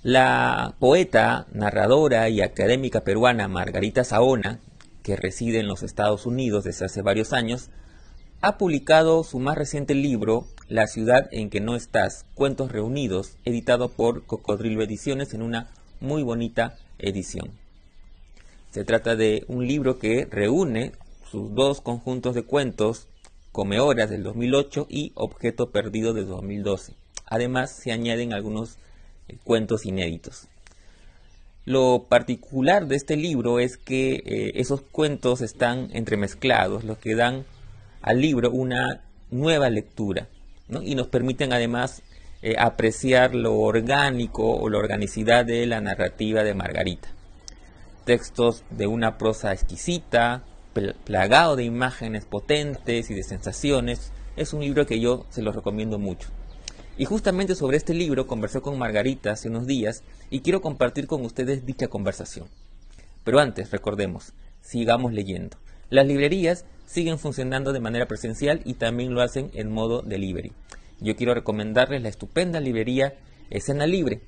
La poeta, narradora y académica peruana Margarita Saona, que reside en los Estados Unidos desde hace varios años, ha publicado su más reciente libro, La ciudad en que no estás, Cuentos Reunidos, editado por Cocodrilo Ediciones en una muy bonita edición. Se trata de un libro que reúne sus dos conjuntos de cuentos, Come Horas del 2008 y Objeto Perdido del 2012. Además, se añaden algunos cuentos inéditos. Lo particular de este libro es que esos cuentos están entremezclados, lo que dan al libro una nueva lectura, ¿no? Y nos permiten además apreciar lo orgánico o la organicidad de la narrativa de Margarita. Textos de una prosa exquisita, plagado de imágenes potentes y de sensaciones. Es un libro que yo se los recomiendo mucho. Y justamente sobre este libro conversé con Margarita hace unos días y quiero compartir con ustedes dicha conversación. Pero antes, recordemos, sigamos leyendo. Las librerías siguen funcionando de manera presencial y también lo hacen en modo delivery. Yo quiero recomendarles la estupenda librería Escena Libre.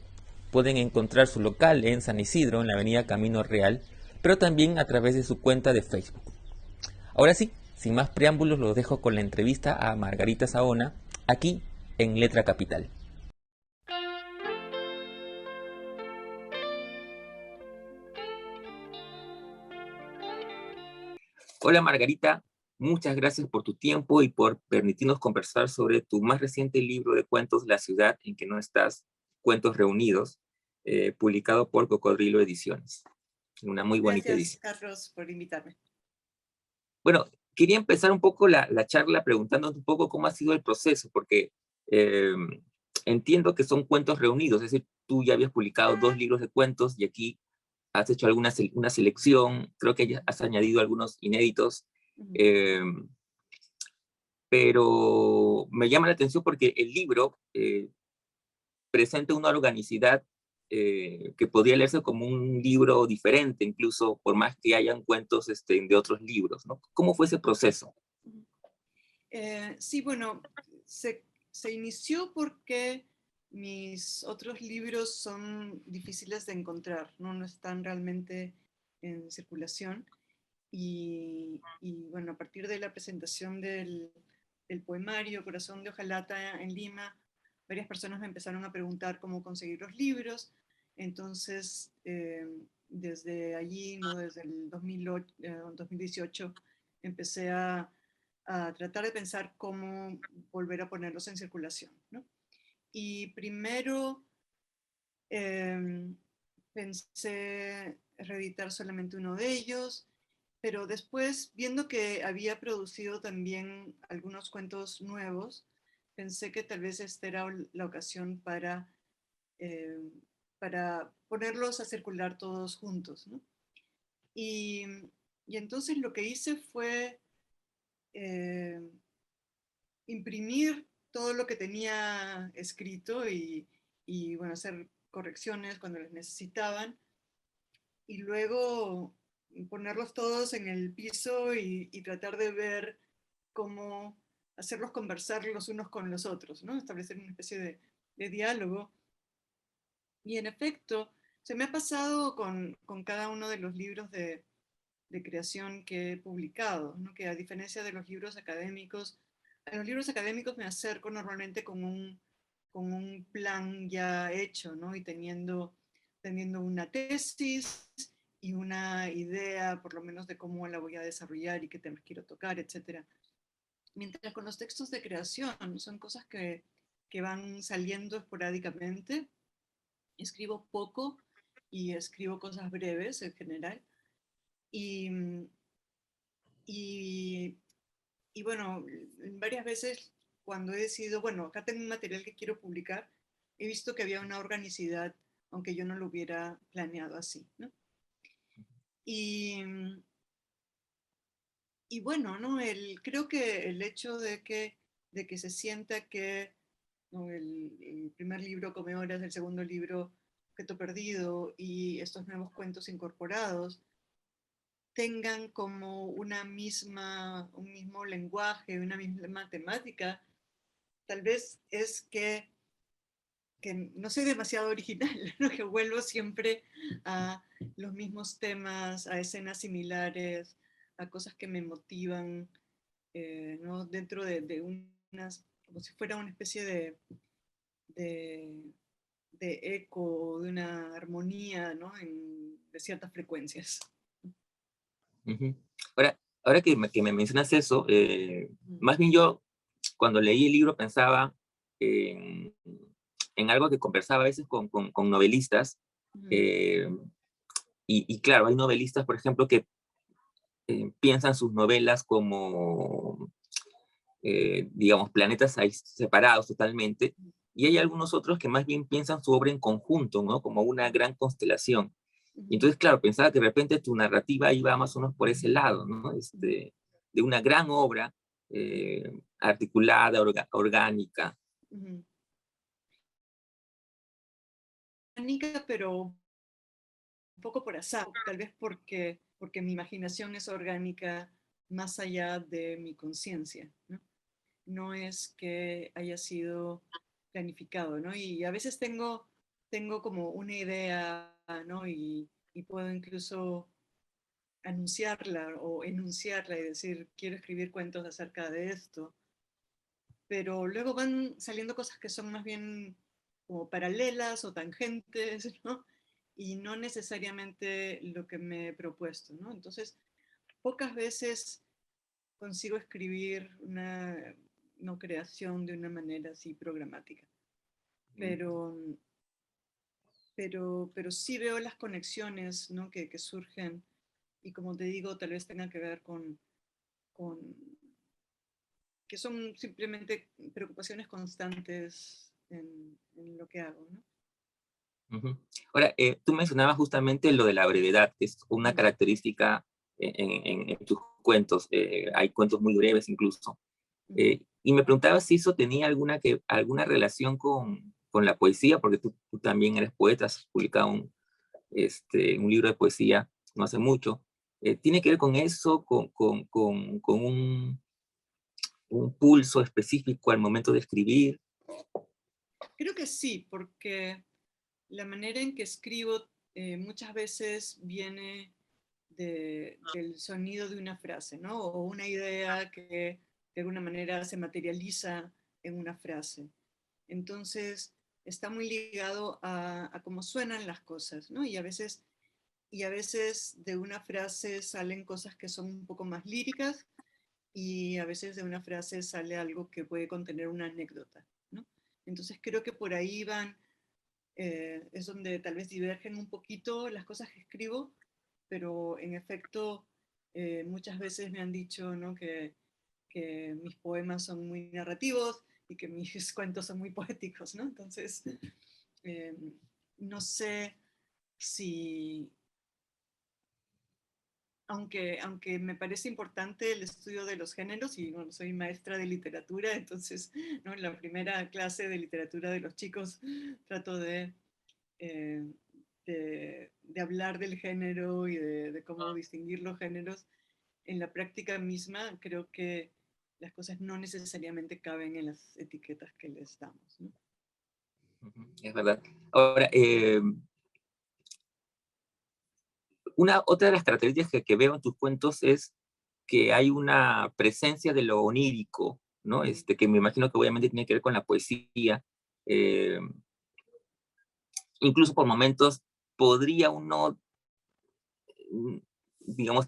Pueden encontrar su local en San Isidro, en la avenida Camino Real, pero también a través de su cuenta de Facebook. Ahora sí, sin más preámbulos, los dejo con la entrevista a Margarita Saona, aquí en Letra Capital. Hola Margarita, muchas gracias por tu tiempo y por permitirnos conversar sobre tu más reciente libro de cuentos, La ciudad en que no estás, Cuentos Reunidos, publicado por Cocodrilo Ediciones. Una muy bonita Gracias, edición. Carlos, por invitarme. Bueno, quería empezar un poco la charla preguntándote un poco cómo ha sido el proceso, porque eh, entiendo que son cuentos reunidos, es decir, tú ya habías publicado dos libros de cuentos y aquí has hecho una selección, creo que ya has añadido algunos inéditos, Ujú. eh, pero me llama la atención porque el libro presenta una organicidad que podría leerse como un libro diferente, incluso por más que hayan cuentos de otros libros, ¿no? ¿Cómo fue ese proceso? Ujú. Sí, bueno, se inició porque mis otros libros son difíciles de encontrar, no están realmente en circulación. Bueno, a partir de la presentación del poemario Corazón de Hojalata en Lima, varias personas me empezaron a preguntar cómo conseguir los libros. Entonces, desde allí, ¿no? Desde el 2008, 2018, empecé a tratar de pensar cómo volver a ponerlos en circulación, ¿no? Y primero eh, pensé reeditar solamente uno de ellos, pero después, viendo que había producido también algunos cuentos nuevos, pensé que tal vez esta era la ocasión eh, para ponerlos a circular todos juntos, ¿no? Y, y entonces lo que hice fue eh, imprimir todo lo que tenía escrito y bueno, hacer correcciones cuando les necesitaban y luego ponerlos todos en el piso y tratar de ver cómo hacerlos conversar los unos con los otros, ¿no? Establecer una especie de diálogo. Y en efecto, se me ha pasado con cada uno de los libros de creación que he publicado, ¿no? Que a diferencia de los libros académicos, a los libros académicos me acerco normalmente con un plan ya hecho, ¿no? Y teniendo una tesis y una idea, por lo menos, de cómo la voy a desarrollar y qué temas quiero tocar, etcétera. Mientras con los textos de creación son cosas que van saliendo esporádicamente. Escribo poco y escribo cosas breves en general. Y, y, y bueno, varias veces cuando he decidido, bueno, acá tengo un material que quiero publicar, he visto que había una organicidad, aunque yo no lo hubiera planeado así, ¿no? Y, y bueno, ¿no? Creo que el hecho de que se sienta que, ¿no? El primer libro, Come Horas, el segundo libro, Objeto Perdido, y estos nuevos cuentos incorporados, tengan como un mismo lenguaje, una misma temática, tal vez es que que no soy demasiado original, ¿no? Que vuelvo siempre a los mismos temas, a escenas similares, a cosas que me motivan, ¿no? Dentro de unas, como si fuera una especie de, de eco, de una armonía, ¿no? De ciertas frecuencias. Ujú. Ahora que me mencionas eso, Mm, más bien yo cuando leí el libro pensaba en, en algo que conversaba a veces con novelistas, mm, eh, y claro, hay novelistas, por ejemplo, que piensan sus novelas como, digamos, planetas ahí separados totalmente, y hay algunos otros que más bien piensan su obra en conjunto, ¿no? Como una gran constelación. Y mm, entonces, claro, pensaba que de repente tu narrativa iba más o menos por ese lado, ¿no? mm, De una gran obra articulada, orgánica. mm. Orgánica, pero un poco por azar, tal vez porque mi imaginación es orgánica más allá de mi conciencia, ¿no? No es que haya sido planificado, ¿no? Y a veces tengo como una idea, ¿no? Y puedo incluso anunciarla o enunciarla y decir, quiero escribir cuentos acerca de esto, pero luego van saliendo cosas que son más bien como paralelas o tangentes, ¿no? Y no necesariamente lo que me he propuesto, ¿no? Entonces, pocas veces consigo escribir una no creación de una manera así programática, pero, pero sí veo las conexiones, ¿no? Que surgen y como te digo, tal vez tenga que ver con que son simplemente preocupaciones constantes en lo que hago, ¿no? Ujú. Ahora, tú mencionabas justamente lo de la brevedad, que es una Mm, característica en tus cuentos. Hay cuentos muy breves incluso. ujú. Y me preguntaba si eso tenía alguna relación con la poesía, porque tú también eres poeta, has publicado un libro de poesía no hace mucho. ¿Tiene que ver con eso, con un pulso específico al momento de escribir? Creo que sí, porque la manera en que escribo muchas veces viene del sonido de una frase, ¿no? O una idea que de alguna manera se materializa en una frase. Entonces, está muy ligado a cómo suenan las cosas, ¿no? Y a veces de una frase salen cosas que son un poco más líricas y a veces de una frase sale algo que puede contener una anécdota, ¿no? Entonces creo que por ahí van, es donde tal vez divergen un poquito las cosas que escribo, pero en efecto muchas veces me han dicho, ¿no? Que mis poemas son muy narrativos y que mis cuentos son muy poéticos, ¿no? Entonces, eh, no sé si, aunque me parece importante el estudio de los géneros, y bueno, soy maestra de literatura, entonces, ¿no? En la primera clase de literatura de los chicos trato eh, de hablar del género y de cómo distinguir los géneros. En la práctica misma creo que las cosas no necesariamente caben en las etiquetas que les damos, ¿no? Ujú, es verdad. Ahora, otra de las características que veo en tus cuentos es que hay una presencia de lo onírico, ¿no? Mm, Que me imagino que obviamente tiene que ver con la poesía. Eh, Incluso por momentos podría uno, mm, digamos,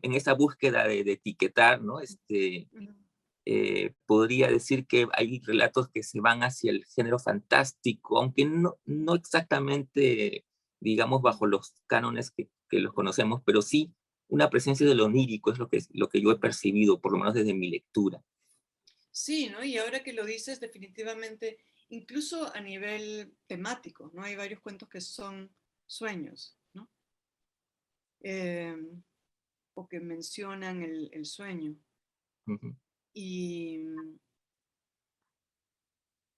en esa búsqueda de etiquetar, ¿no? mm, Podría decir que hay relatos que se van hacia el género fantástico, aunque no exactamente, digamos, bajo los cánones que los conocemos, pero sí una presencia de lo onírico es lo que yo he mm. percibido, por lo menos desde mi lectura. Sí, ¿no? Y ahora que lo dices, definitivamente, incluso a nivel temático, ¿no? Hay varios cuentos que son sueños, ¿no? Eh, o que mencionan el sueño. Ujú, Y,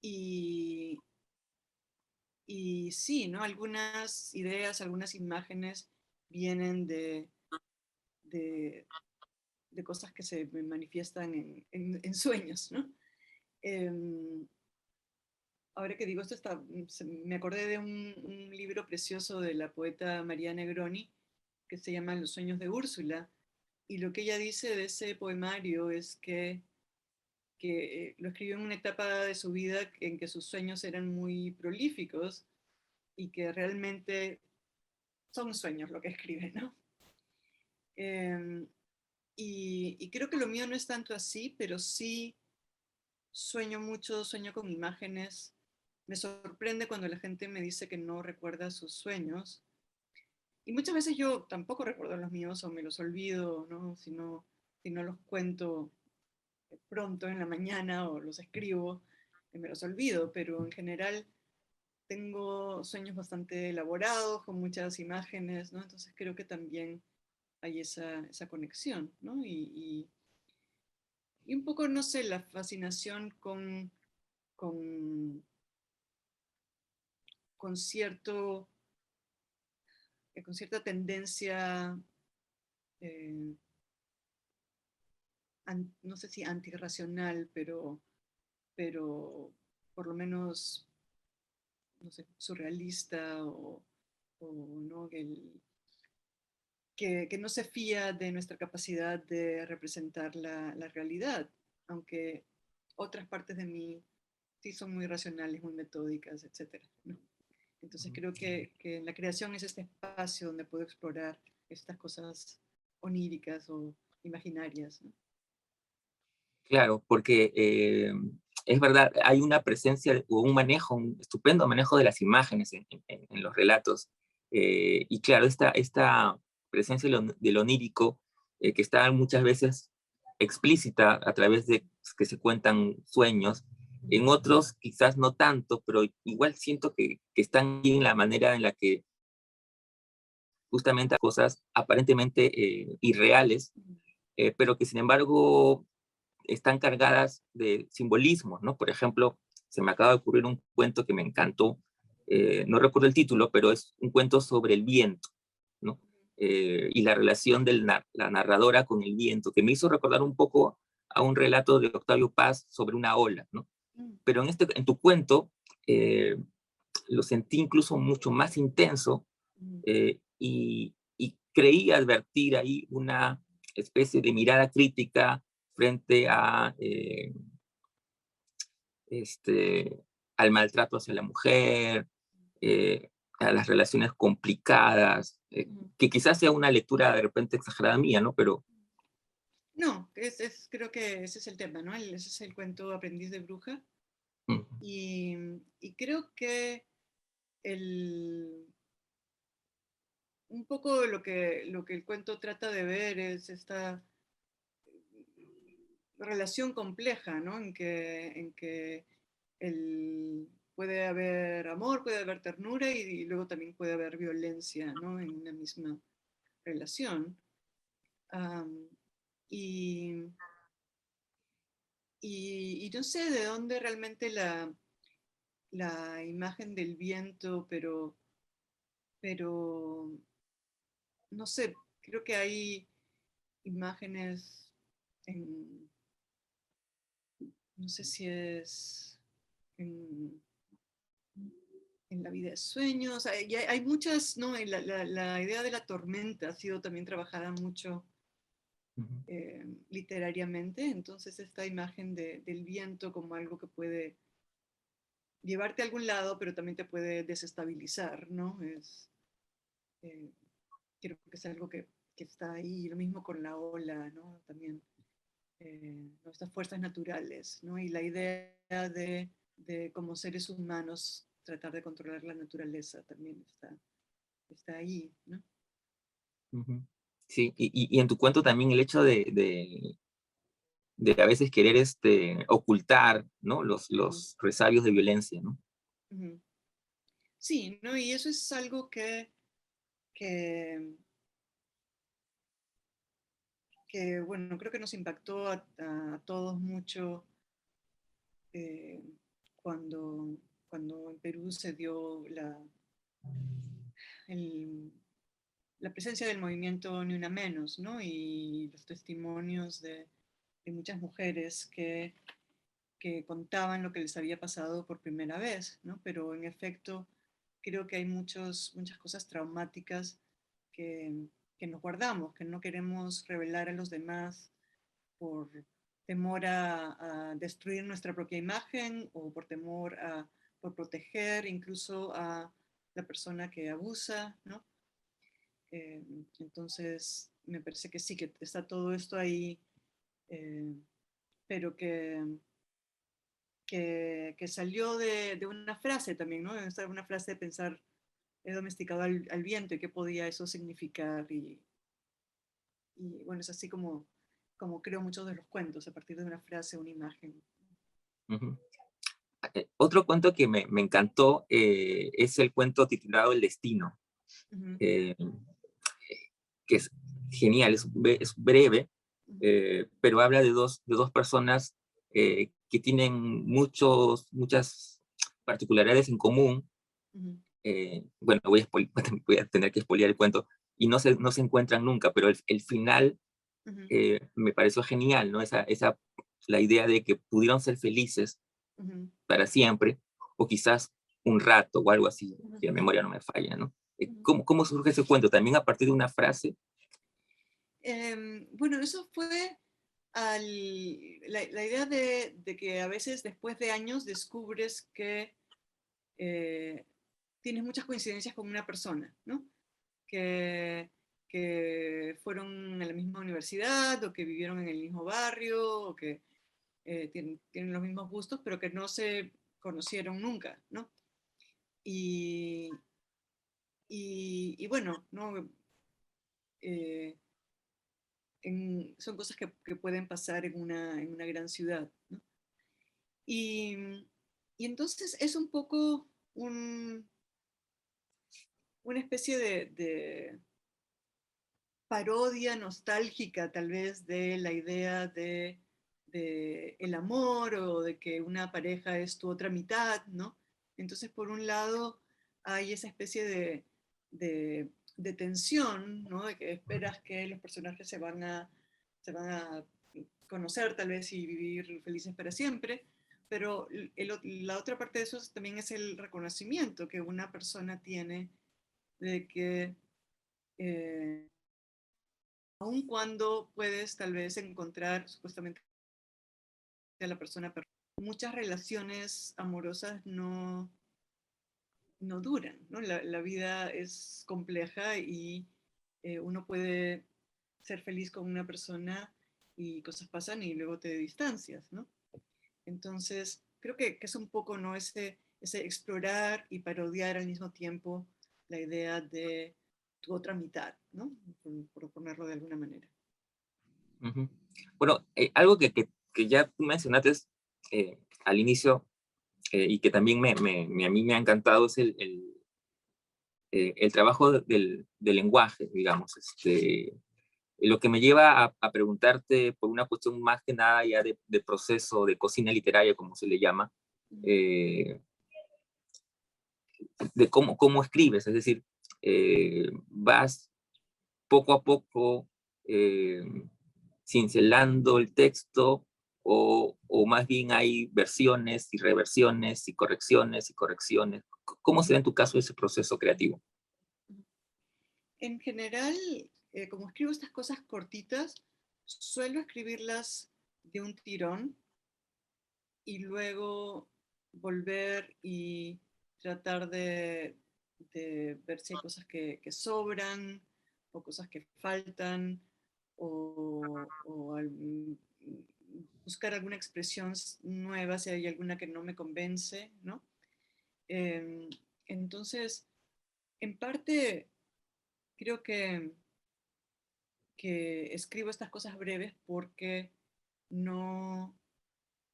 y, y sí, ¿no? Algunas ideas, algunas imágenes vienen de, de cosas que se manifiestan en sueños, ¿no? Em, ahora que digo esto, me acordé de un libro precioso de la poeta María Negroni, que se llama Los sueños de Úrsula, y lo que ella dice de ese poemario es que lo escribió en una etapa de su vida en que sus sueños eran muy prolíficos y que realmente son sueños lo que escribe, ¿no? Eh, y creo que lo mío no es tanto así, pero sí sueño mucho, sueño con imágenes. Me sorprende cuando la gente me dice que no recuerda sus sueños. Y muchas veces yo tampoco recuerdo los míos o me los olvido, ¿no? Si no los cuento pronto en la mañana o los escribo, me los olvido, pero en general tengo sueños bastante elaborados, con muchas imágenes, ¿no? Entonces creo que también hay esa conexión, ¿no? Y un poco, no sé, la fascinación con, con cierto, con cierta tendencia, eh, no sé si antirracional, pero por lo menos, no sé, surrealista o ¿no? Que no se fía de nuestra capacidad de representar la realidad, aunque otras partes de mí sí son muy racionales, muy metódicas, etcétera, ¿no? Entonces creo que la creación es este espacio donde puedo explorar estas cosas oníricas o imaginarias, ¿no? Claro, porque es verdad, hay una presencia o un manejo, un estupendo manejo de las imágenes en los relatos. Y claro, esta presencia de lo onírico, que está muchas veces explícita a través de que se cuentan sueños, en otros quizás no tanto, pero igual siento que están ahí en la manera en la que justamente cosas aparentemente irreales, pero que sin embargo están cargadas de simbolismos, ¿no? Por ejemplo, se me acaba de ocurrir un cuento que me encantó, no recuerdo el título, pero es un cuento sobre el viento, ¿no? Y la relación de la narradora con el viento, que me hizo recordar un poco a un relato de Octavio Paz sobre una ola, ¿no? Pero en tu cuento eh, lo sentí incluso mucho más intenso, y creí advertir ahí una especie de mirada crítica frente a este, al maltrato hacia la mujer, eh, a las relaciones complicadas, que quizás sea una lectura de repente exagerada mía, ¿no? Pero No, creo que ese es el tema, ¿no? Ese es el cuento Aprendiz de Bruja. mm, Y, y creo que el, un poco lo que el cuento trata de ver es esta relación compleja, ¿no? En que puede haber amor, puede haber ternura y luego también puede haber violencia, ¿no? En una misma relación. Um, y, y no sé de dónde realmente la imagen del viento, pero no sé, creo que hay imágenes en, no sé si es en, en la vida de sueños, hay muchas, ¿no? La idea de la tormenta ha sido también trabajada mucho ujú, literariamente, entonces esta imagen del viento como algo que puede llevarte a algún lado, pero también te puede desestabilizar, ¿no? Eh, Creo que es algo que está ahí, lo mismo con la ola, ¿no? También nuestras fuerzas naturales, ¿no? Y la idea de como seres humanos tratar de controlar la naturaleza también está ahí, ¿no? ujú. Sí, y en tu cuento también el hecho de a veces querer ocultar, ¿no? Ujú, Los resabios de violencia, ¿no? ujú. Sí, ¿no? Y eso es algo que, bueno, creo que nos impactó a todos mucho eh, cuando, cuando en Perú se dio el, la presencia del movimiento Ni Una Menos, ¿no? Y los testimonios de muchas mujeres que contaban lo que les había pasado por primera vez, ¿no? Pero en efecto creo que hay muchas cosas traumáticas que, que nos guardamos, que no queremos revelar a los demás por temor a destruir nuestra propia imagen o por temor por proteger incluso a la persona que abusa, ¿no? Eh, entonces, me parece que sí, que está todo esto ahí, eh, pero que salió de una frase también, ¿no? Esta una frase de pensar, he domesticado al viento y qué podía eso significar. Y bueno, es así como creo muchos de los cuentos, a partir de una frase, una imagen. Ujú. Otro cuento que me encantó es el cuento titulado El Destino, Ujú, eh, que es genial, es breve, ujú, pero habla de dos personas que tienen muchas particularidades en común. ujú, Bueno, voy a tener que spoilear el cuento, y no se encuentran nunca, pero el final ujú, me pareció genial, ¿no? La idea de que pudieron ser felices ujú, para siempre, o quizás un rato o algo así, ujú, si la memoria no me falla, ¿no? ujú. ¿Cómo surge ese cuento? ¿También a partir de una frase? Bueno, eso fue la idea de que a veces después de años descubres que eh, tienes muchas coincidencias con una persona, ¿no? Que, que fueron a la misma universidad o que vivieron en el mismo barrio o que tienen los mismos gustos, pero que no se conocieron nunca, ¿no? Y, y bueno, ¿no? Eh, son cosas que pueden pasar en una gran ciudad, ¿no? Y, y entonces es un poco una especie de parodia nostálgica tal vez de la idea de el amor o de que una pareja es tu otra mitad, ¿no? Entonces, por un lado, hay esa especie de tensión, ¿no? De que esperas que los personajes se van a conocer tal vez y vivir felices para siempre, pero la otra parte de eso también es el reconocimiento que una persona tiene de que eh, aun cuando puedes tal vez encontrar supuestamente a la persona perfecta, muchas relaciones amorosas no duran, ¿no? La vida es compleja y uno puede ser feliz con una persona y cosas pasan y luego te distancias, ¿no? Entonces, creo que es un poco, ¿no? Ese explorar y parodiar al mismo tiempo la idea de tu otra mitad, ¿no? Por ponerlo de alguna manera. Ujú. Bueno, algo que ya tú mencionaste al inicio, y que también a mí me ha encantado es el trabajo del lenguaje, digamos. Lo que me lleva a preguntarte por una cuestión más que nada ya de proceso, de cocina literaria, como se le llama, eh, de cómo escribes, es decir, vas poco a poco eh, cincelando el texto, o más bien hay versiones y reversiones y correcciones y correcciones. ¿Cómo se da en tu caso ese proceso creativo? En general, como escribo estas cosas cortitas, suelo escribirlas de un tirón y luego volver y tratar de ver si hay cosas que sobran o cosas que faltan o buscar alguna expresión nueva si hay alguna que no me convence, ¿no? Em, entonces, en parte, creo que escribo estas cosas breves porque no,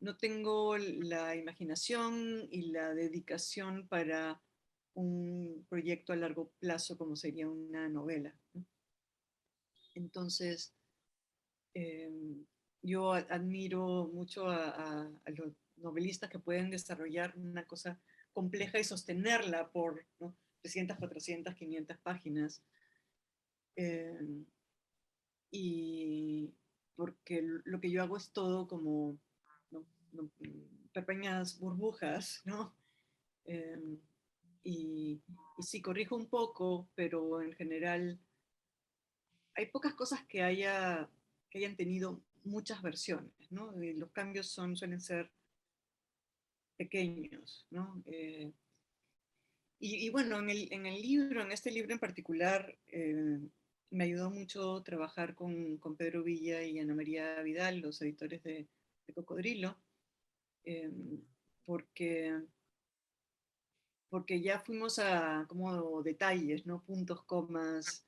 no tengo la imaginación y la dedicación para un proyecto a largo plazo como sería una novela, ¿no? Entonces, eh, yo admiro mucho a los novelistas que pueden desarrollar una cosa compleja y sostenerla por, ¿no? 300, 400, 500 páginas. Eh, y porque lo que yo hago es todo como, ¿no? pequeñas burbujas, ¿no? Em, y sí, corrijo un poco, pero en general hay pocas cosas que hayan tenido muchas versiones, ¿no? Y los cambios suelen ser pequeños, ¿no? Y bueno, en el libro, en este libro en particular, me ayudó mucho trabajar con Pedro Villa y Ana María Vidal, los editores de Cocodrilo, eh, porque, porque ya fuimos a como detalles, ¿no? Puntos, comas,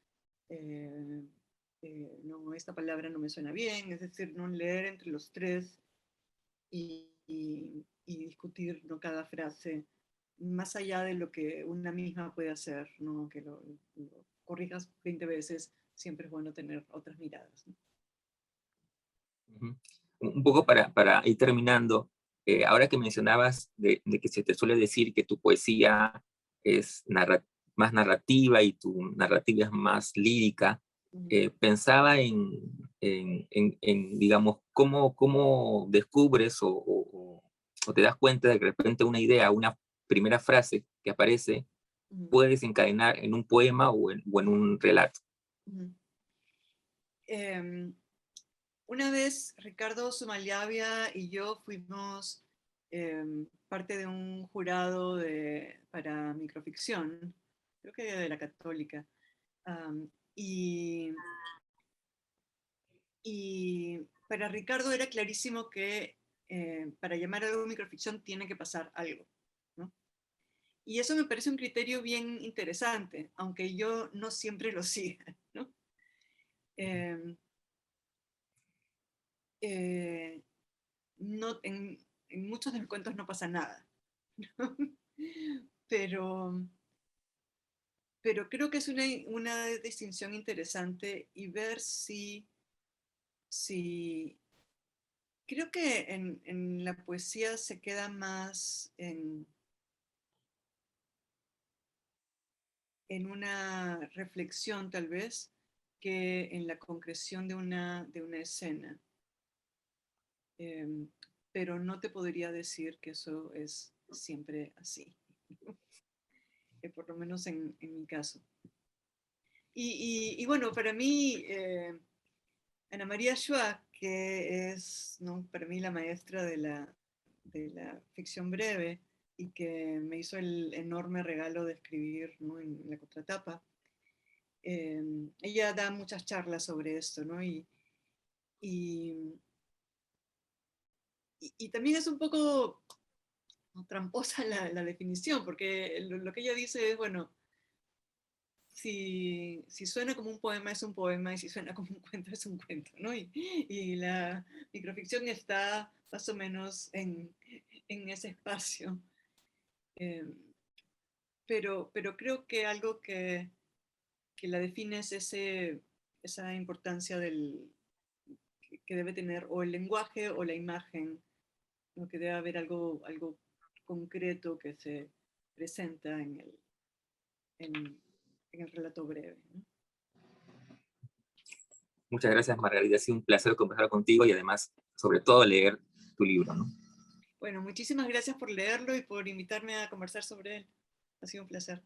eh, no, esta palabra no me suena bien, es decir, no leer entre los tres y discutir, ¿no? Cada frase más allá de lo que una misma puede hacer, ¿no? Que lo corrijas 20 veces, siempre es bueno tener otras miradas, ¿no? Ujú. Un poco para ir terminando, ahora que mencionabas de que se te suele decir que tu poesía es más narrativa y tu narrativa es más lírica, pensaba digamos, cómo descubres o te das cuenta de que de repente una idea, una primera frase que aparece Uh-huh. puede desencadenar en un poema o en un relato. Uh-huh. Una vez Ricardo Sumaliavia y yo fuimos parte de un jurado para microficción, creo que de la Católica, um, y, y para Ricardo era clarísimo que para llamar a algo microficción tiene que pasar algo, ¿no? Y eso me parece un criterio bien interesante, aunque yo no siempre lo siga, ¿no? Eh, eh, no en muchos de mis cuentos no pasa nada, ¿no? pero, pero creo que es una distinción interesante y ver si creo que en la poesía se queda más en una reflexión tal vez que en la concreción de una escena. Eh, pero no te podría decir que eso es siempre así, por lo menos en mi caso. Y bueno, para mí, Ana María Schwab, que es, ¿no?, para mí la maestra de la ficción breve y que me hizo el enorme regalo de escribir, ¿no?, en la contratapa, ella da muchas charlas sobre esto, ¿no? Y, y también es un poco tramposa la definición, porque lo que ella dice es, bueno, si suena como un poema es un poema y si suena como un cuento es un cuento, ¿no? Y la microficción está más o menos en ese espacio. Eh, pero creo que algo que la define es esa importancia que debe tener o el lenguaje o la imagen, ¿no? Que debe haber algo concreto que se presenta en, en el relato breve, ¿no? Muchas gracias, Margarita. Ha sido un placer conversar contigo y además, sobre todo, leer tu libro, ¿no? Bueno, muchísimas gracias por leerlo y por invitarme a conversar sobre él. Ha sido un placer.